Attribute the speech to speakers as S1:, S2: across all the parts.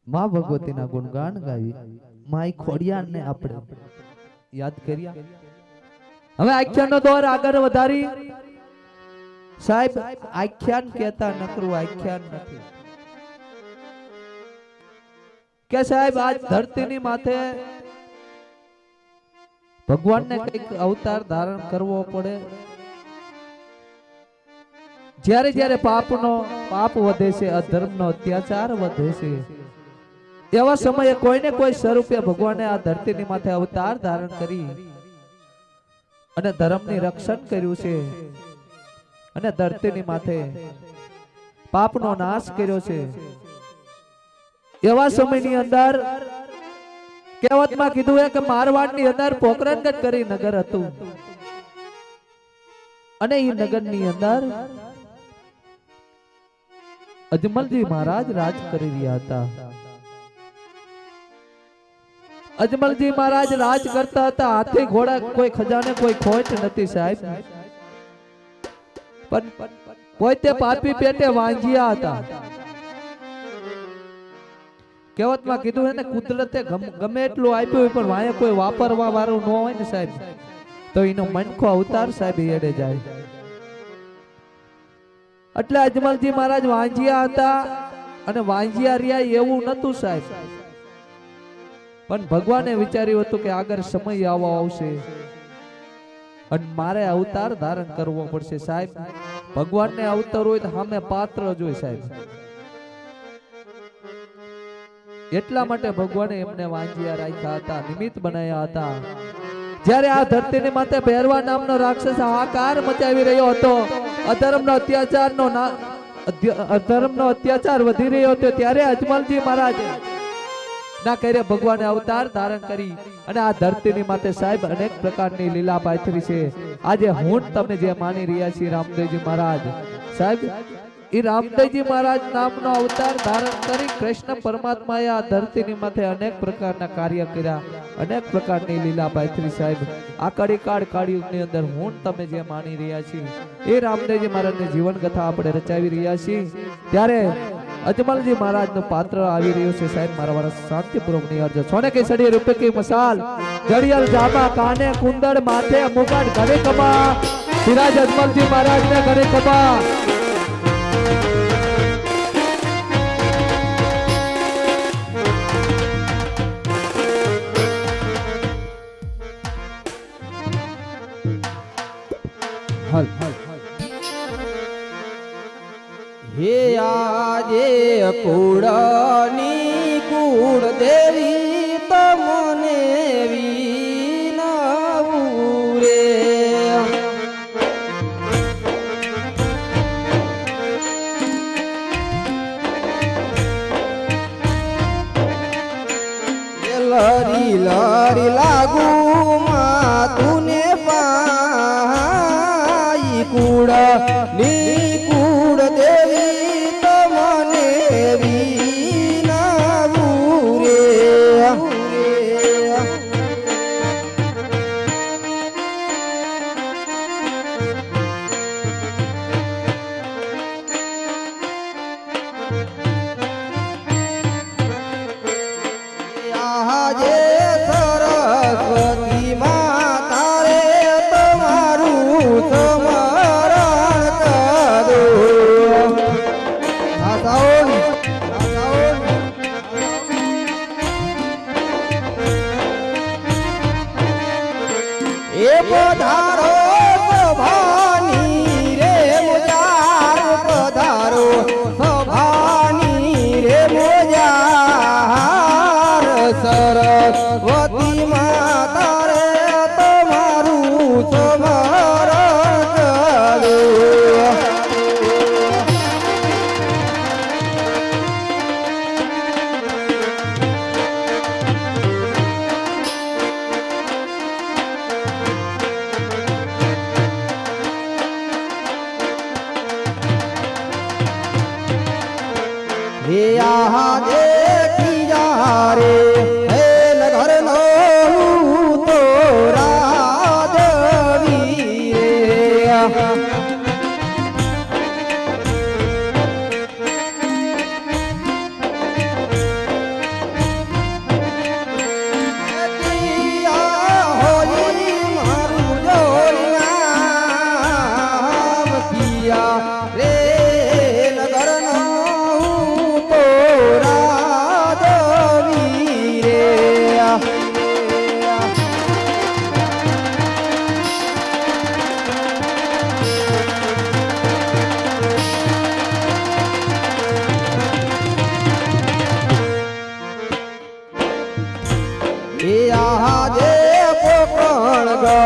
S1: માં ભગવતીના ગુણગાન ગાવી, માઈ ખોડિયારને આપણે યાદ કર્યા. હવે આખ્યાનનો દોર આગળ વધારી. સાહેબ આખ્યાન કહેતા નકરું આખ્યાન નથી કે સાહેબ આજ ધરતીની માથે ભગવાનને કઈક અવતાર ધારણ કરવો પડે. જ્યારે જ્યારે પાપ વધે છે, અધર્મનો અત્યાચાર વધે છે, એવા સમયે કોઈને કોઈ સ્વરૂપે ભગવાને આ ધરતીની માથે અવતાર ધારણ કરી અને ધર્મની રક્ષણ કર્યું છે અને ધરતીની માથે પાપનો નાશ કર્યો છે. એવા સમયની અંદર કહેવતમાં કીધું છે કે મારવાડની અંદર પોકરણગઢ કરી નગર હતું અને એ નગરની અંદર અજમલજી મહારાજ રાજ કરી રહ્યા હતા. અજમલજી મહારાજ રાજ કરતા હતા. હાથી ઘોડા કોઈ ખજાને કોઈ ખોટ નથી સાહેબ, પણ પોતે પાપી પેટે વાંજિયા હતા. કહેવતમાં કીધું છે ને કુદરતે ગમે એટલું આપ્યું હોય પણ વાંહે કોઈ વાપરવા વાળું ન હોય ને સાહેબ, તો એનો મનખો અવતાર સાહેબ એડે જાય. એટલે અજમલજી મહારાજ વાંજિયા હતા અને વાંજિયા રહ્યા એવું નતું સાહેબ, પણ ભગવાને વિચાર્યું હતું કે આગળ સમય આવો આવશે અને મારે અવતાર ધારણ કરવો પડશે સાહેબ. ભગવાનને અવતાર હોય તો સામે પાત્ર જોઈ સાહેબ, એટલા માટે ભગવાને એમને વાંજિયા રાખ્યા હતા, નિમિત્ત બનાવ્યા હતા. જ્યારે આ ધરતીની માથે ભૈરવા નામનો રાક્ષસ હાહાકાર મચાવી રહ્યો હતો, અધર્મનો અત્યાચાર વધી રહ્યો હતો, ત્યારે અજમલજી મહારાજ ના કરે ભગવાને અવતાર ધારણ કરી અને આ ધરતીની માથે સાહેબ અનેક પ્રકારની લીલા પાથરી છે. આજે હું તમે જે માની રહ્યા છીએ રામદેવજી મહારાજ સાહેબ, એ રામદેવજી મહારાજ નામનો અવતાર ધારણ કરી કૃષ્ણ પરમાત્માએ આ ધરતીની માથે અનેક પ્રકારના કાર્ય કર્યા, અનેક પ્રકારની લીલા પાથરી સાહેબ. આ કળીકાળ કાળયુગની અંદર હું તમે જે માની રહ્યા છીએ એ રામદેવજી મહારાજની જીવન કથા આપણે રચાવી રહ્યા છીએ. ત્યારે અજમલજી મહારાજ નું પાત્ર આવી રહ્યું છે સાહેબ. મારા વાળા શાંતિપૂર્વક નિહાળજો. સોને કે સડી રૂપે કી મસાલ, જડિયલ જામા કાને કુંદડ માથે મુગટ ઘરે કબા, સિરાજ અજમલજી મહારાજ ને ઘરે કબા. હલ
S2: હે આજે કુળની કુળ દેવી તમને વિનવું રે, લરી લરી લાગુ માતુને પાઈ કુળ ની કુળ દેવી તમને વિનવું રે. આજે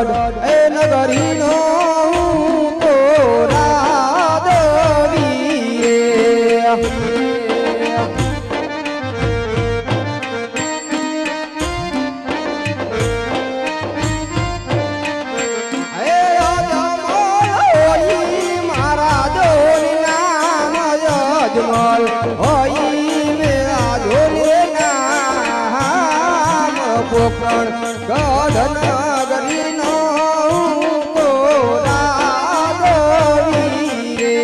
S2: ગઢ એ નગરીનો હું તો રાજવી રે. હે અજમલ હોઈ મારા જોની નામ અજમલ હોઈ મેરા જોની નામ પોકરણ ગઢ નગરીનો હું તો રાજવી રે.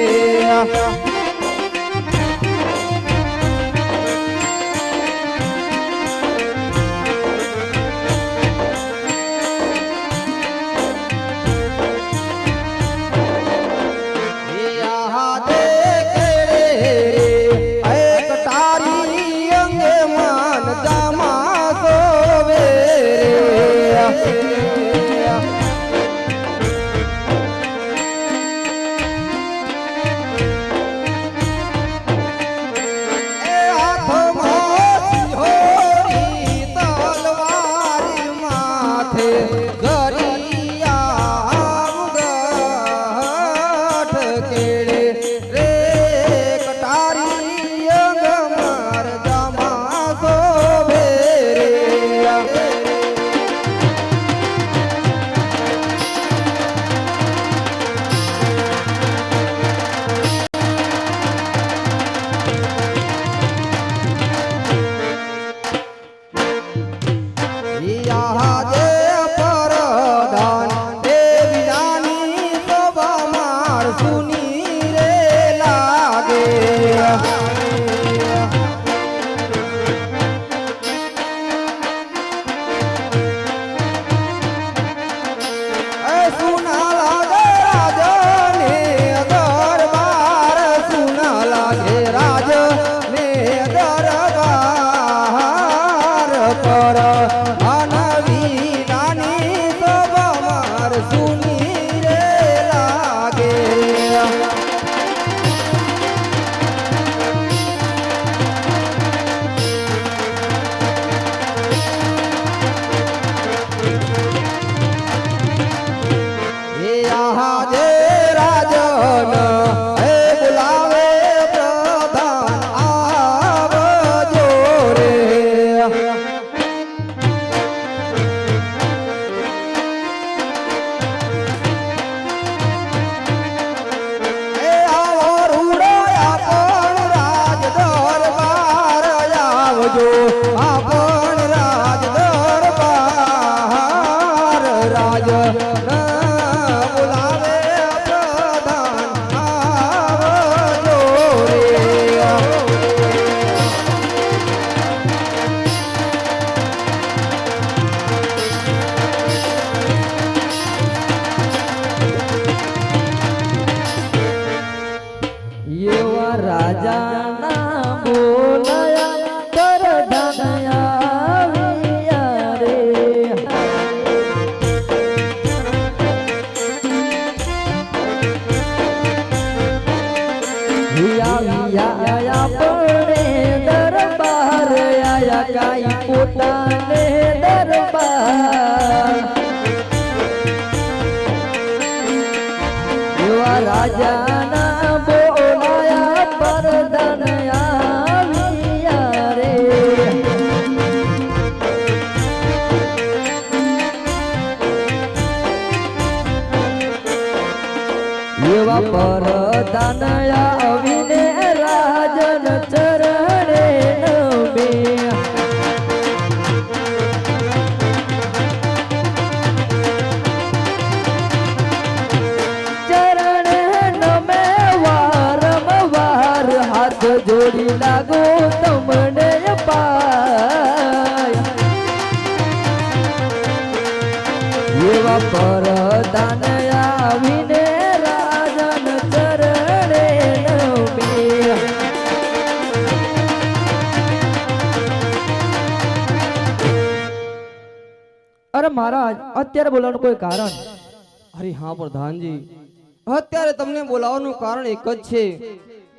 S1: પોતાને દરબાર એવા રાજાના બોલાયા પરદાન આવ્યા રે એવા પરદાન આવીને રાજન ચરણે નમે જોડી લાગો તમને પાય એવા પરદાન આવીને રાજન ચરણે નમે અરે મહારાજ અત્યારે બોલવાનું કોઈ કારણ?
S2: અરે હા પ્રધાનજી, અત્યારે તમને બોલાવવાનું કારણ એક જ છે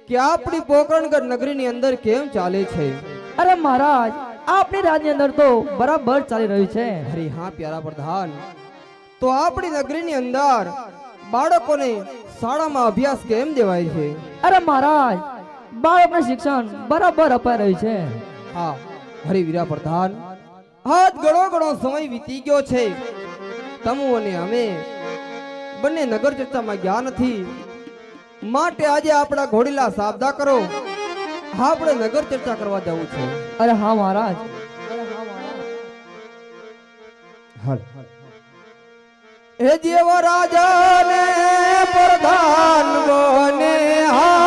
S2: કે આપણી પોકરણગઢ નગરીની અંદર કેમ ચાલે છે?
S1: અરે મહારાજ આપણી રાજની અંદર તો બરાબર ચાલી રહ્યું છે.
S2: અરે હા પ્યારા પ્રધાન, તો તો આપણી નગરીની અંદર બાળકોને શાળામાં અભ્યાસ કેમ દેવાય છે?
S3: અરે મહારાજ, બાળકને શિક્ષણ બરાબર અપાઈ રહ્યું છે.
S2: હા હરિવીરા પ્રધાન, આજ ઘણો સમય વીતી ગયો છે. તમુ અને અમે બંને નગર ચર્ચામાં ગયા નથી. માટે આજે આપણા ઘોડીલા સાબદા કરો, આપણે નગર ચર્ચા કરવા જવું છે.
S3: અરે હા મહારાજ.
S2: એ જેવો રાજા ને પ્રધાન બને હા